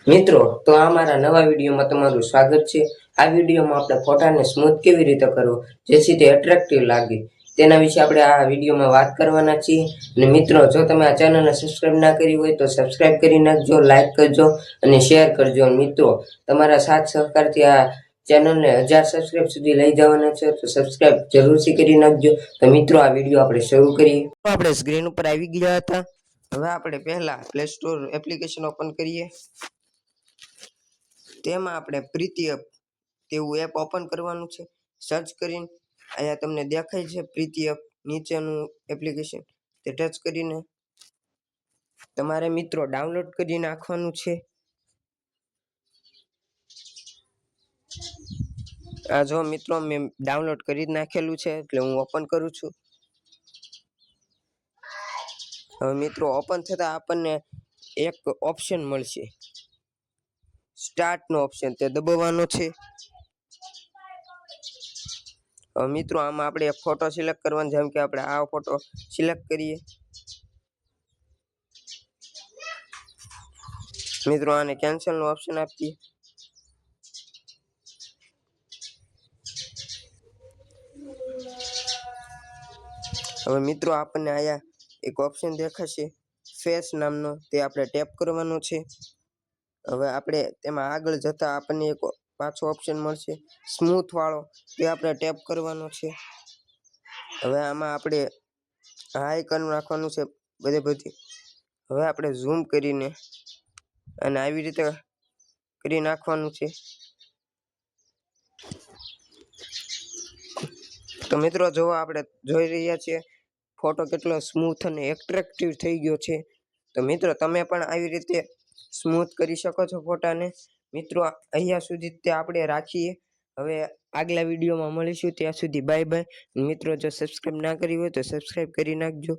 મિત્રો તો આ મારા નવા વિડીયોમાં તમારું સ્વાગત છે। આ વિડીયોમાં આપણે ફોટાને સ્મૂથ કેવી રીતે કરવો જેથી તે એટ્રેક્ટિવ લાગે તેના વિશે આપણે આ વિડીયોમાં વાત કરવાના છીએ। અને મિત્રો જો તમે આ ચેનલને સબસ્ક્રાઇબ ના કરી હોય તો સબસ્ક્રાઇબ કરી નાખજો, લાઈક કરજો અને શેર કરજો। મિત્રો તમારા સાથ સહકારથી આ ચેનલને 1000 સબસ્ક્રાઇબ સુધી લઈ જવાના છે, તો સબસ્ક્રાઇબ જરૂરથી કરી નાખજો। તો મિત્રો આ વિડીયો આપણે શરૂ કરીએ। તો આપણે સ્ક્રીન ઉપર આવી ગયા હતા। હવે આપણે પહેલા પ્લે સ્ટોર એપ્લિકેશન ઓપન કરીએ। તેમાં આપણે પ્રીતિ એપ તેવું એપ ઓપન કરવાનું છે। સર્ચ કરીને અહીંયા તમને દેખાય છે પ્રીતિ એપ નીચેનું એપ્લિકેશન, તે ટચ કરીને તમારે મિત્રો ડાઉનલોડ કરી નાખવાનું છે। આ જો મિત્રો મેં ડાઉનલોડ કરી નાખેલું છે, એટલે હું ઓપન કરું છું। હવે મિત્રો ઓપન થતા આપણને એક ઓપ્શન મળશે, સ્ટાર્ટ નો ઓપ્શન, તે દબાવવાનો છે। હવે મિત્રો આમાં આપણે એક ફોટો સિલેક્ટ કરવાનો, જેમ કે આપણે આ ફોટો સિલેક્ટ કરીએ। મિત્રો આને કેન્સલ નો ઓપ્શન આપીએ। હવે મિત્રો આપણને આયા એક ઓપ્શન દેખાશે ફેસ નામનો, તે આપણે ટેપ કરવાનો છે। હવે આપણે તેમાં આગળ જતા આપણને એક પાછો ઓપ્શન મળશે સ્મૂથ વાળો, તે આપણે ટેપ કરવાનો છે। હવે આમાં આપણે આઇકન રાખવાનું છે બધી। હવે આપણે ઝૂમ કરીને અને આવી રીતે કરી નાખવાનું છે। તો મિત્રો જો આપણે જોઈ રહ્યા છીએ ફોટો કેટલો સ્મૂથ અને એટ્રેક્ટિવ થઈ ગયો છે। તો મિત્રો તમે પણ આવી રીતે સ્મૂથ કરી શકો છો ફોટાને। મિત્રો અહીંયા સુધી તે આપણે રાખીએ। હવે આગલા વિડીયોમાં મળીશું, ત્યાં સુધી બાય બાય। મિત્રો જો સબસ્ક્રાઇબ ના કરી હોય તો સબસ્ક્રાઇબ કરી નાખજો।